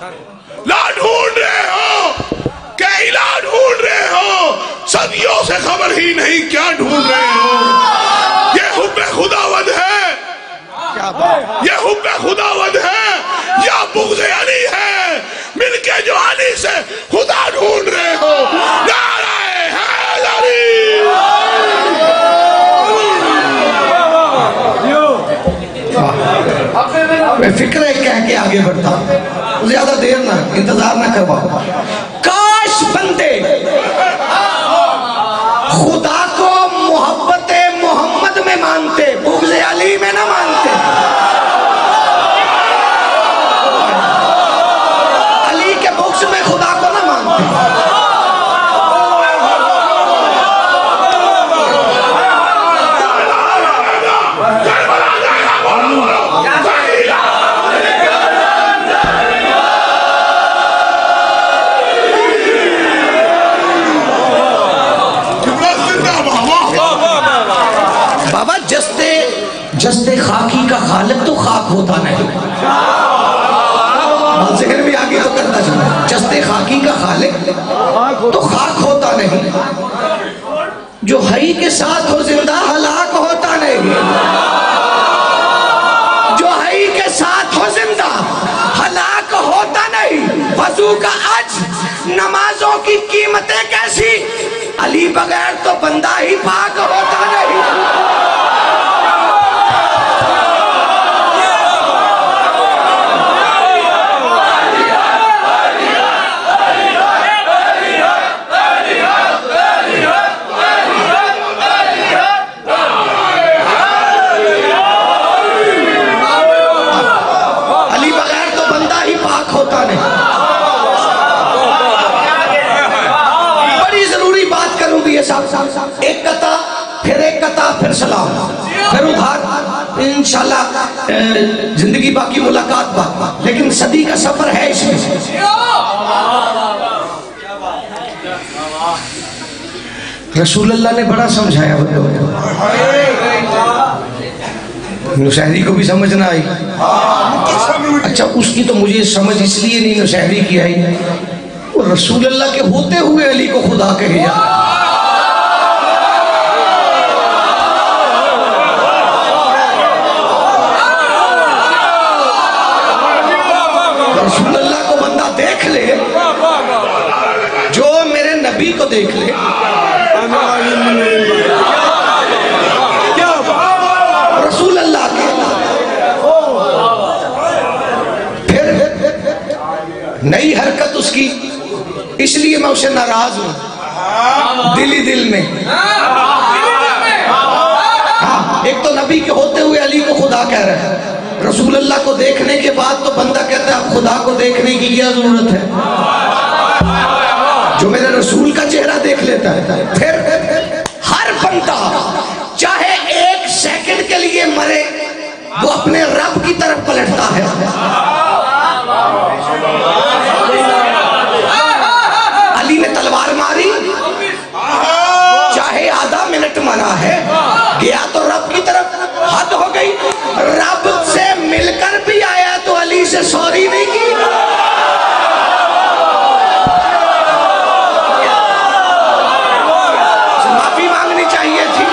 ला ढूंढ रहे हो, क्या इला ढूंढ रहे हो, सदियों से खबर ही नहीं क्या ढूंढ रहे हो। ये हुब्बे खुदावंद है, ये हुब्बे खुदावंद है या बुग़्ज़े अली है। मिलके जो अली से खुदा ढूंढ रहे हो। नाराए हैदरी। मैं फिक्र कह के आगे बढ़ता, ज्यादा देर ना इंतजार ना करवाओ। काश बंदे खुदा को मोहब्बत मोहम्मद में मानते, बुग़्ज़ अली में ना मानते। अली के बुग़्ज़ में खुदा को ना मानते। जस्ते खाकी का खालिक तो खाक होता नहीं। जिक्र भी आगे तो करता चला। जस्ते खाकी का खालिक तो खाक होता नहीं। जो हई के साथ हो जिंदा हलाक होता नहीं। जो हई के साथ हो जिंदा हलाक होता नहीं। वजू का अज, नमाजों की कीमतें कैसी, अली बगैर तो बंदा ही पाक होता नहीं। एक कता फिर सलाम, फिर उधार। इंशाल्लाह जिंदगी बाकी, मुलाकात बाकी, लेकिन सदी का सफर है इसमें। रसूलुल्लाह ने बड़ा समझाया। नुशहरी को भी समझ ना आई। अच्छा, उसकी तो मुझे समझ इसलिए नहीं नुशहरी की आई, वो रसूलुल्लाह के होते हुए अली को खुदा कहे जा। रसूलुल्लाह को बंदा देख ले, जो मेरे नबी को देख ले, रसूलुल्लाह के, फिर नई हरकत उसकी, इसलिए मैं उससे नाराज हूं दिल ही दिल में। हाँ, एक तो नबी के होते हुए अली को खुदा कह रहा है, रसूलुल्लाह को देखने के बाद तो बंदा कहता है अब खुदा को देखने की क्या जरूरत है, जो मेरे रसूल का चेहरा देख लेता है। फिर हर बंदा चाहे एक सेकंड के लिए मरे, वो अपने रब की तरफ पलटता है। अली ने तलवार मारी, चाहे आधा मिनट मरा है, गया तो रब की तरफ, हद हो गई। रब से मिलकर भी आया तो अली से सॉरी नहीं की। माफी मांगनी चाहिए थी।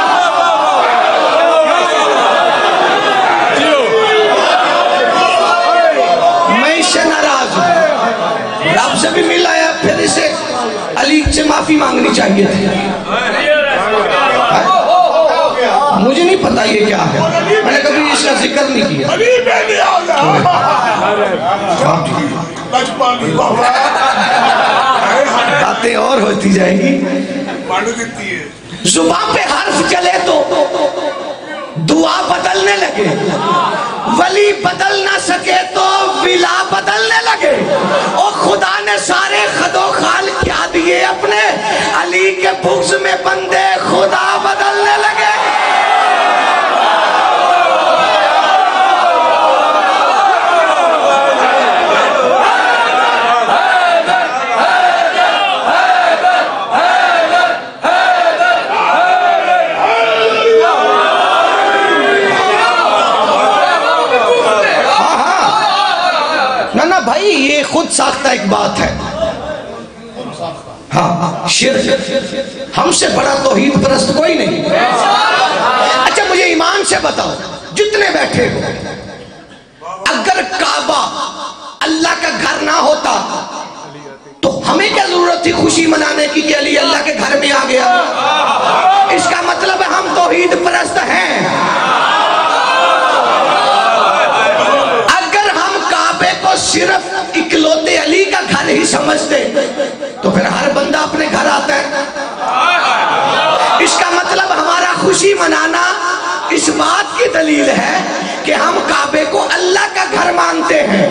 मैं इससे नाराज हूं, रब से भी मिल आया, फिर इसे अली से माफी मांगनी चाहिए थी। मुझे नहीं पता ये क्या है, मैंने कभी इसका जिक्र नहीं किया। बातें और होती जाएंगी। जुबान पे हर्फ चले तो दुआ बदलने लगे, वली बदल ना सके तो विला बदलने लगे। और खुदा ने सारे खदो खाल क्या दिए अपने, अली के बुग़्ज़ में बंदे खुदा बदलने लगे। भाई ये खुद साख्ता एक बात है। हाँ, शिर्क हमसे बड़ा तौहीद परस्त कोई नहीं। अच्छा मुझे ईमान से बताओ, जितने बैठे हो, अगर काबा अल्लाह का घर ना होता तो हमें क्या जरूरत थी खुशी मनाने की कि अली अल्लाह के घर में आ गया? इसका मतलब है हम तौहीद परस्त हैं। अगर हम काबे को सिर्फ इकलौते अली का घर ही समझते तो फिर हर बंदा अपने घर आता है। इसका मतलब हमारा खुशी मनाना इस बात की दलील है कि हम काबे को अल्लाह का घर मानते हैं।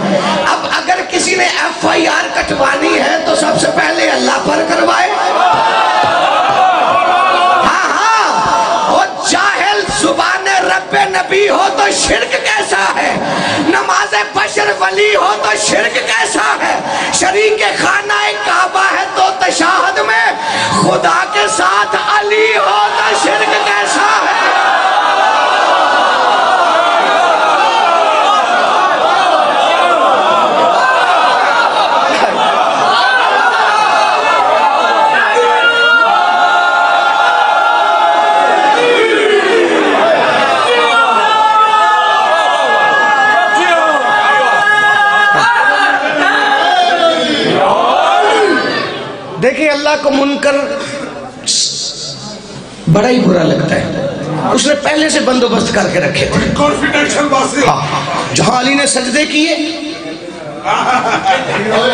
अब अगर किसी ने FIR कटवानी है तो सबसे पहले अल्लाह पर करवाए। हाँ हाँ, वो जाहिल जुबान रब्बे नबी हो तो शिर्क कैसा है, नमाज़े बशर वली हो तो शिर्क कैसा है, शरीक खाना काबा है तो तशाहद में खुदा के साथ अली हो तो शिर्क कैसा है। देखिए अल्लाह को मुनकर बड़ा ही बुरा लगता है, उसने पहले से बंदोबस्त करके रखे थे। कॉन्फिडेंशियल बात है। हाँ, जहां अली ने सजदे किए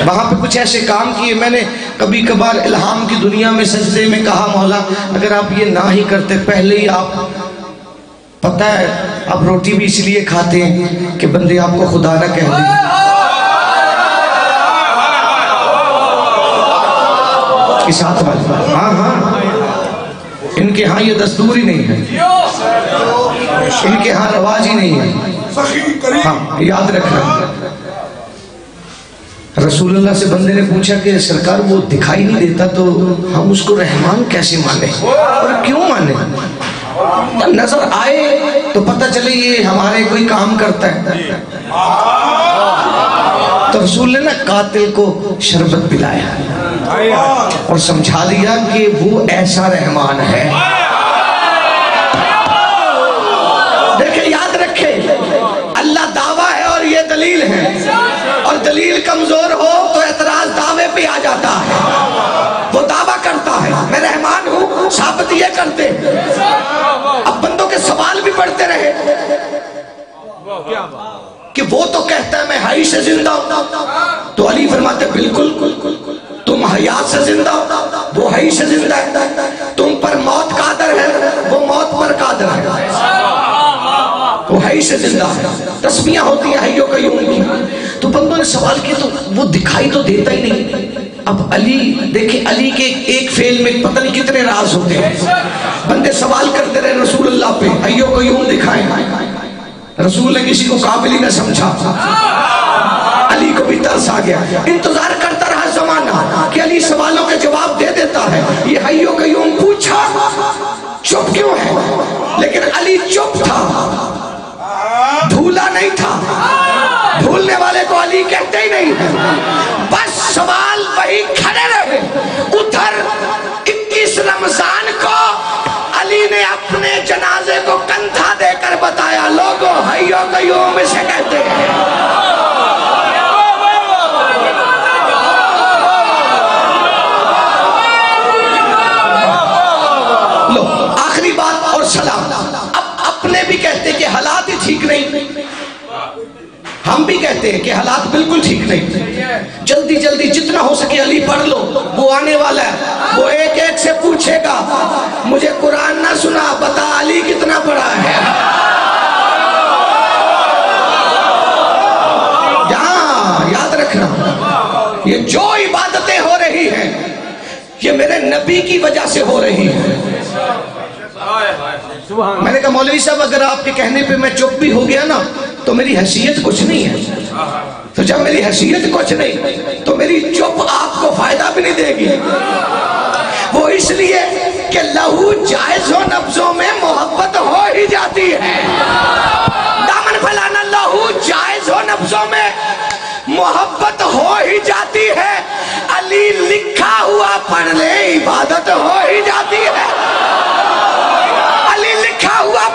वहां पे कुछ ऐसे काम किए, मैंने कभी कभार इल्हाम की दुनिया में सजदे में कहा मौला अगर आप ये ना ही करते, पहले ही आप, पता है आप रोटी भी इसलिए खाते हैं कि बंदे आपको खुदा ना कह दें। साथ वाले, हाँ हाँ, इनके यहाँ ये दस्तूर ही नहीं है, इनके यहाँ रवाज ही नहीं है। हाँ याद रखना, रसूलुल्लाह से बंदे ने पूछा कि सरकार वो दिखाई नहीं देता तो हम उसको रहमान कैसे माने और क्यों माने? नजर आए तो पता चले ये हमारे कोई काम करता है। तो रसूल ने ना कातिल को शरबत पिलाया और समझा दिया कि वो ऐसा रहमान है। देखिए याद रखे, अल्लाह दावा है और ये दलील है, और दलील कमजोर हो तो एतराज दावे पे आ जाता है। वो दावा करता है मैं रहमान हूं, साबित ये करते, अब बंदों के सवाल भी बढ़ते रहे कि वो तो कहता है मैं हई से जिंदा हूं, तो अली फरमाते बिल्कुल, तुम हयात से जिंदा हो, वो हई से जिंदा है, तुम पर मौत कादर है, वो मौत पर कादर है, वो हई से जिंदा है। तस्बीहां होती हैं हइयो कय्यूम की। तो बंदों ने सवाल किया तो वो दिखाई तो देता ही नहीं। अब अली देखिए, अली के एक फेल में पता नहीं कितने राज होते हैं। बंदे सवाल करते रहे रसूलुल्लाह पे, हइयो कय्यूम दिखाएं, रसूल ने किसी को काबिल ही न समझा। अली को भी तरस आ गया, इंतजार करता रहा जमाना कि अली सवालों के जवाब दे देता है। ये हइयो कय्यूम पूछा चुप क्यों है, लेकिन अली चुप था, भूला नहीं था। भूलने वाले को अली कहते ही नहीं है। बस सवाल वही खड़े रहे। उधर 21 रमजान को अली ने अपने जनाजे को कंधा देकर बताया, लोगों हइयो कय्यूम इसे कहते हैं। लो आखिरी बात और सलाम। अब अपने भी कहते कि हालात ही ठीक नहीं, हम भी कहते हैं कि हालात बिल्कुल ठीक नहीं। जल्दी जल्दी जितना हो सके अली पढ़ लो, वो आने वाला है, वो एक एक से पूछेगा मुझे कुरान ना सुना, बता अली कितना पढ़ा है। यहाँ याद रखना, ये जो इबादतें हो रही हैं ये मेरे नबी की वजह से हो रही है। मैंने कहा मौलवी साहब अगर आपके कहने पे मैं चुप भी हो गया ना तो मेरी हैसियत कुछ नहीं है। तो जब मेरी हैसियत कुछ नहीं तो मेरी चुप आपको फायदा भी नहीं देगी। वो इसलिए कि लहू जायज़ो नब्जों में मोहब्बत हो ही जाती है। दामन फैलाना लहू जायज़ो नब्जों में मोहब्बत हो ही जाती है। अली लिखा हुआ पढ़ ले इबादत हो ही जाती है। अली लिखा हुआ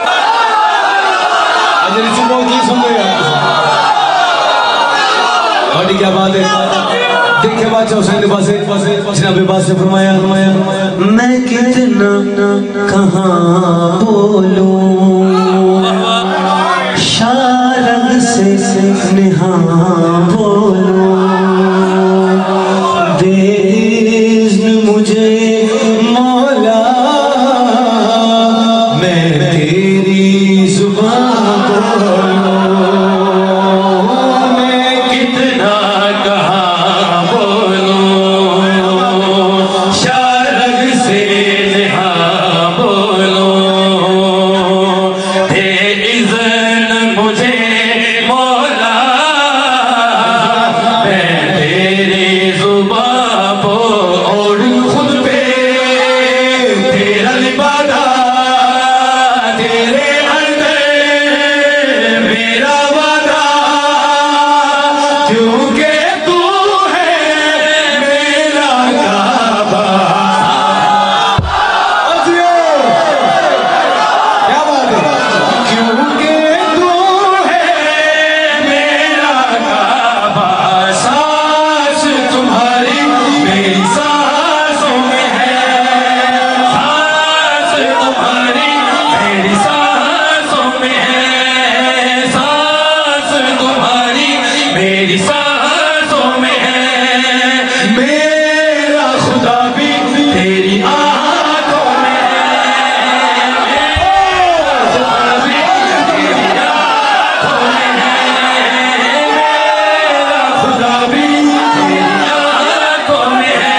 क्या बात है। देखे बादशाह हुसैन जनाबे बात से फरमाया मैं कितना कहाँ बोलूं शारद से नेहा बोलूं दे इज़्न मुझे मौला मैं तेरी जुबान बोलूं मैं कितना कहाँ बोलूं शारद से नेहा बोलूं दे इज़्न मुझे मौला मैं तेरी जुबान और खुद पे तेरा लिबादा तेरे अंदर मेरा वादा क्योंकि तू है मेरा काबा। क्या बात है। क्योंकि तू है मेरा काबा सांस तुम्हारी मेरी सांसों में है सांस तुम्हारी मेरी सांसों में है सांस तुम्हारी मेरी सांसों में है मेरा खुदा भी तेरी आंखों में है मेरा खुदा भी तेरी आंखों में है मेरा खुदा भी तेरी आंखों में है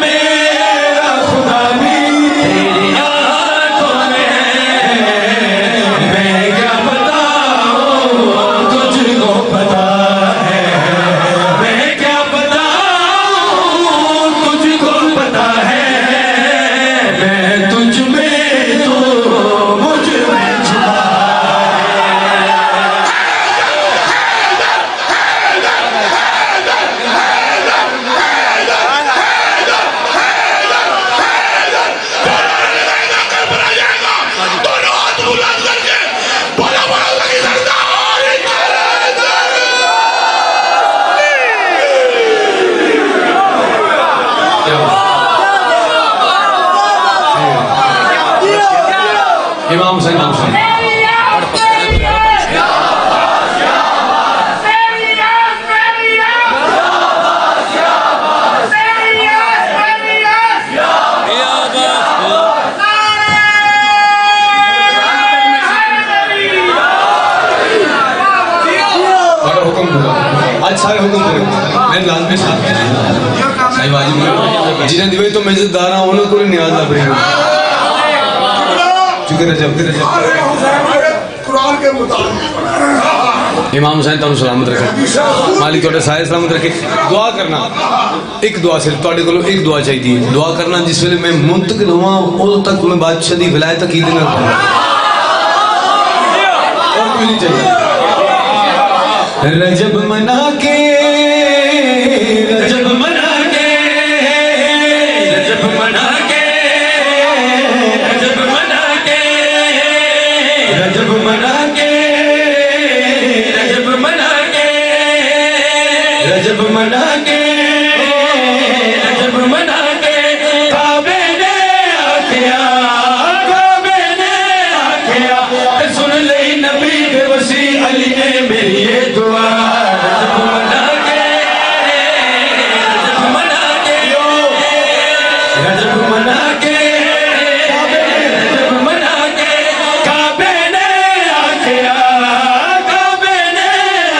मेरा खुदा भी तेरी आंखों में है मैं क्या बताऊं तुझको पता है मैं क्या बताऊं तुझको पता है मैं तुझ में तो मुझ में छुपा दोनों हाथ बुलंद करके बोला बोला लगी सरदार इमाम हुसैन आज सारे हुक्म पूरे मैं लाल में साथ सही बाजी जिन्हें दिवे तो मेजदार हां उन्हें कोई नियाज ना पड़ेगा चुके रजब कुरान के मुताबिक इमाम हुसैन तुम सलामत रखे मालिक थोड़े सारे सलामत रखे दुआ करना एक दुआ सिर्फ थोड़े को एक दुआ चाहिए दुआ करना जिस वेले मैं मुंतकिल हुआ उदों तक मैं बादशाह दी विलायत अकीद ना करूं और कोई नहीं चाहिए रजब मना के रजब मना के रजब मना के रजब मना के रजब मना के रजब मना के रजब मना के रजब मना के काबे ने आखिया काबे ने आखिया सुन ले नबी के वसी अली ने मेरी ये दुआ रजब मना के रजब मना के रजब मना के रजब मना के काबे ने आखिया काबे ने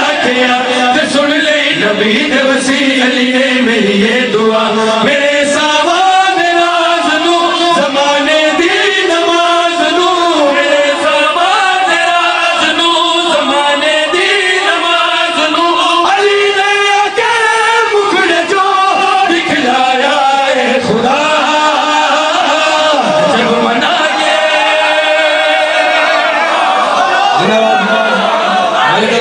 आखिया ते सुन ले नबी दे वसी अली ने मेरी ये दुआ मेरे सामान राज नू ज़माने दी नमाज नू मेरे सामान राज नू ज़माने दी नमाज नू अली ने आके मुखड़े जो दिखलाया है खुदा जब मना के जिंदाबाद अली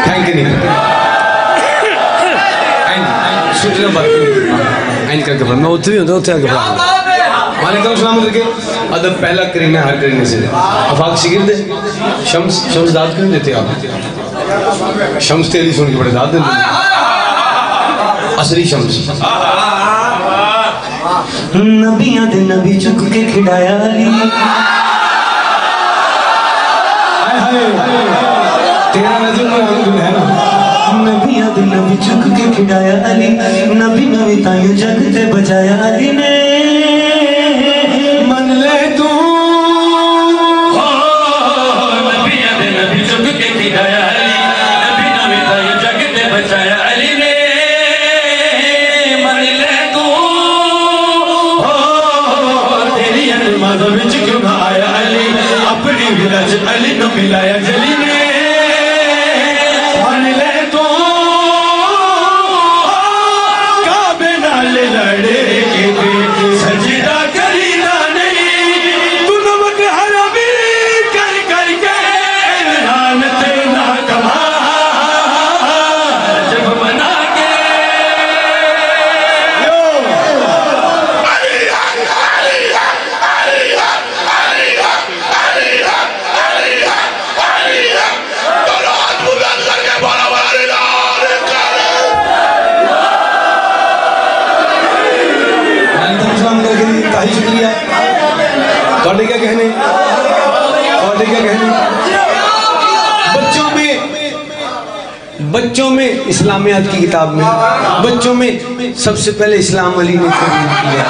थैंक यू नहीं सोचना बात नहीं करके पढ़ा मैं उत्थे भी होता उत्थे आके पढ़ा वालेकुम सलाम करके अदब पहला करीना हर करीने से अफाक शिगिर्द शम्स दाद क्यों देते आप शम्स तेरी सुन के बड़े दाद देते असली शम्स नबियां दे नबी चुक के खिड़ाया तेरा नजर में है ना नबियां दे नबी चुक के खिड़ाया अली नबी नबी तायू जग ते बचाया अली ने मन ले तू नबियां दे नबी चुक के खिड़ाया अली नबी नबी तायू जग ते बचाया अली ने मन ले तू तेरी अनमाज़ विच क्यों ना आया अली अपनी विलाज अली नु मिलाया जली ने मन ले तू काबे नाल लड़े के सजदा करी ना नहीं तू नमक हरामी कर कर के लानत ना कमा जब मना के काही शुक्रिया थोड़े क्या कहने बच्चों में इस्लामियात की किताब में बच्चों में सबसे पहले इस्लाम अली ने कबूल किया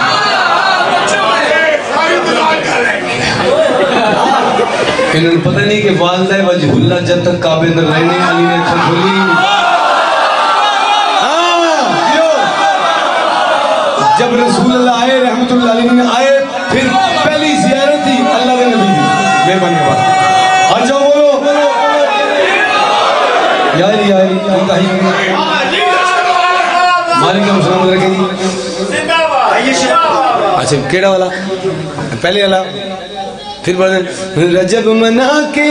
इन्होंने पता नहीं कि वालदा वजहुल्ला जब तक काबे अंदर रहने अली ने खोली जब रसूल अल्लाह आए रहमतुल्लाह अलैहि आए फिर पहली जियारत थी अल्लाह के नबी की बेबने वाला और जो बोलो यार वालेकुम सलाम रखे जी अच्छा केड़ा वाला पहले वाला फिर बोले रजब मना के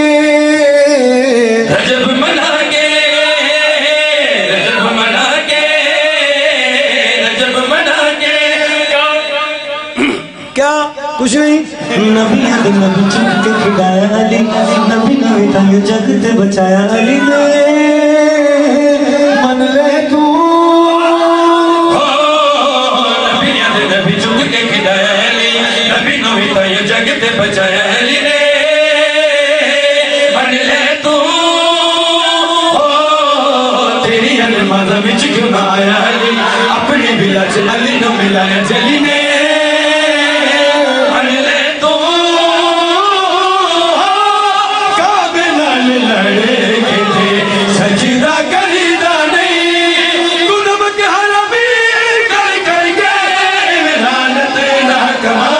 क्या कुछ नहीं नबियां दे नबी चुक के खिड़ाया अली नबी नबी तायू जग ते बचाया अली ने मन ले तू नबियां दे नबी चुक के खिड़ाया अली नबी नबी तायू जग ते बचाया अली ने मन ले तू तेरी अनमाज़ विच क्यों ना आया अली अपनी बिलाज अली नु मिलाया जली ने सजदा करीदा नहीं तू नमक हरामी कर कर के लानत ना कमा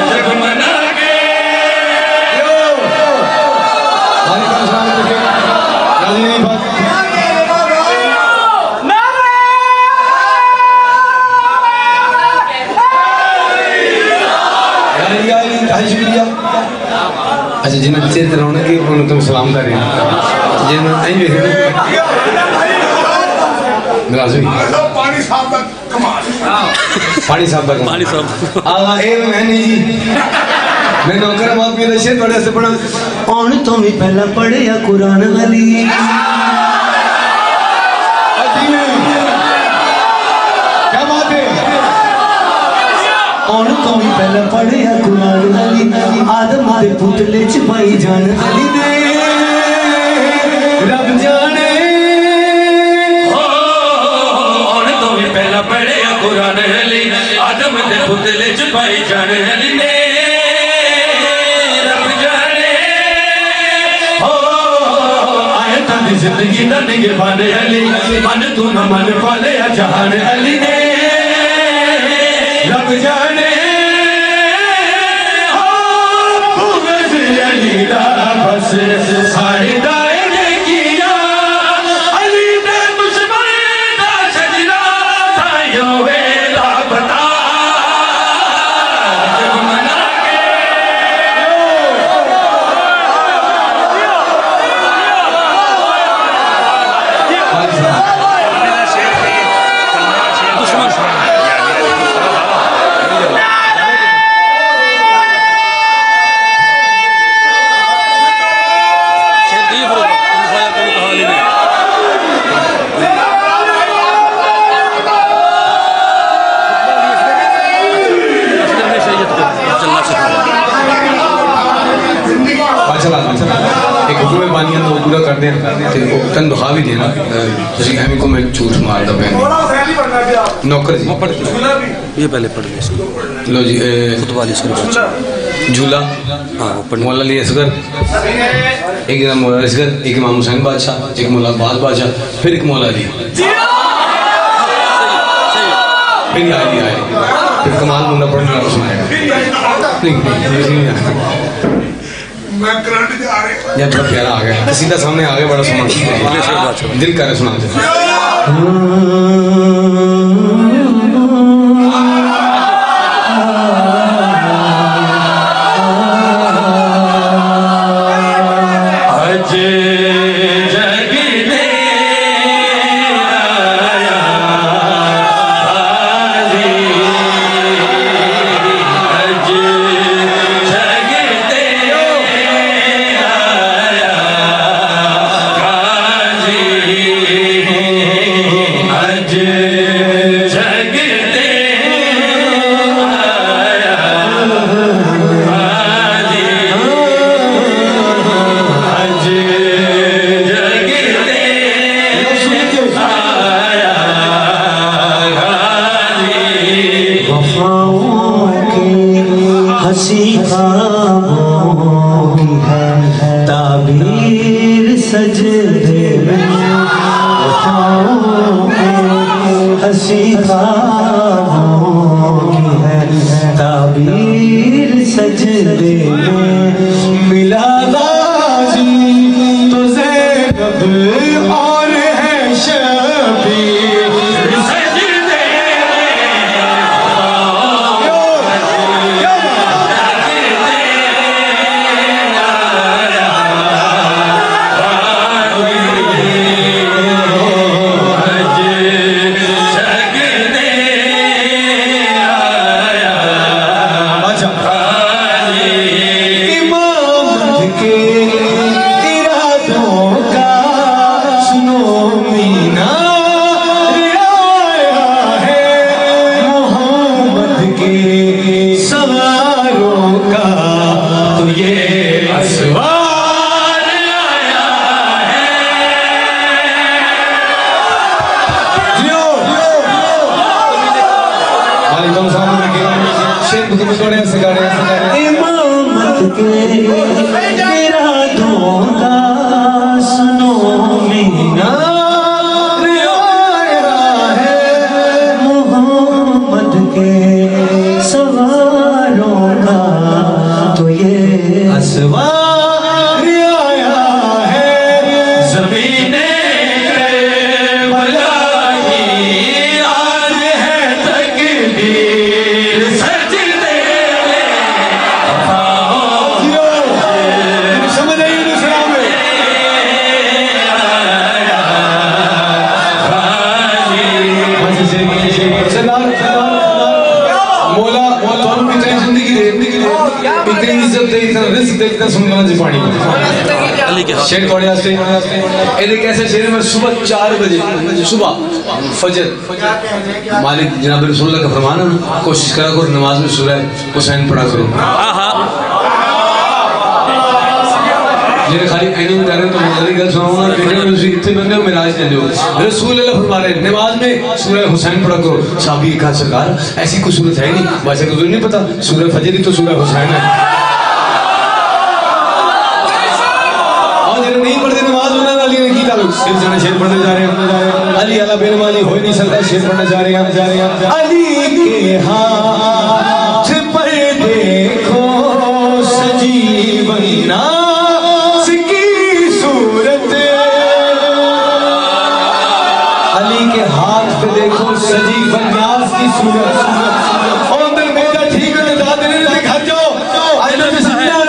जब मना के वालेकुम सलाम करके नाज़रीन बात शुक्रिया अच्छा जिन्हें चेत रौनक की उन्होंने तुम सलाम कर रहे हैं जिन्हें आई भी पानी साहब का कमाल आला ए मैंने जी मैं नौकर बात में शेर पढ़े से पढ़ा औन तो भी पहला पढ़े या कुरान अली क्या बात है औन तो भी पहला पढ़े या कुरान अली आदम दे पुतले च पाई जान अली दे रब जाने और तो भी पहला पढ़े कुरान अली आदम दे पुतले च पाई जान अली ने रब जाने हो आयत दी जिंदगी दा निगहबान अली मन तू न मन पाले जहान अली ने रब जाने बस सारे दायरे किया अली ने दुश्मन दा सजरा तायो वेला बता अच्छा ला एक हुक्म बानियां तो पूरा कर दें ते तन दुखा भी देना तुसी एम को मैं झूठ मारदा पे नौकर जी ये पहले पढ़ लो लो जी खुतबा अली शरीफ झूला हाँ मौला अली असगर एक इधर मौला असगर एक इमाम हुसैन बादशाह एक मौला अब्बास बादशाह फिर एक मौला अली फिर आए फिर कमाल मुंडा पढ़ने वाला सुनाएगा मैं करंट जा रहे या बड़ा प्यारा आ गया सीधा सामने आ गया बड़ा सुना दिल कर सुना दे सुबह 4 बजे सुबह फजर मालिक जनाब रसूलुल्लाह का फरमान है कोशिश करा करो नमाज में सूरह हुसैन पढ़ा करो खाली एने में तो मौलाना गल सुनाऊंगा इतने बंदे हो मिराज दे दो रसूलुल्लाह फरमा रहे नमाज में सूरह हुसैन पढ़ा करो साहबी का सरकार ऐसी कोई सूरत है नहीं वैसे को नहीं पता सूरह फजर ही तो सूरह हुसैन है नहीं पढ़ते नमाज उन्होंने अली ने की ताल्लुक सिर्फ जाने शेर पढ़ने जा रहे हैं अली अला बेनमानी हो ही नहीं सकता शेर पढ़ने जा रहे हैं अली के हाथ पर देखो सजीवन नास की सूरत अली के हाथ पे देखो सजीवन नास की सूरत और अंदर बेटा ठीक है दाद ने दिखा जाओ आज मैं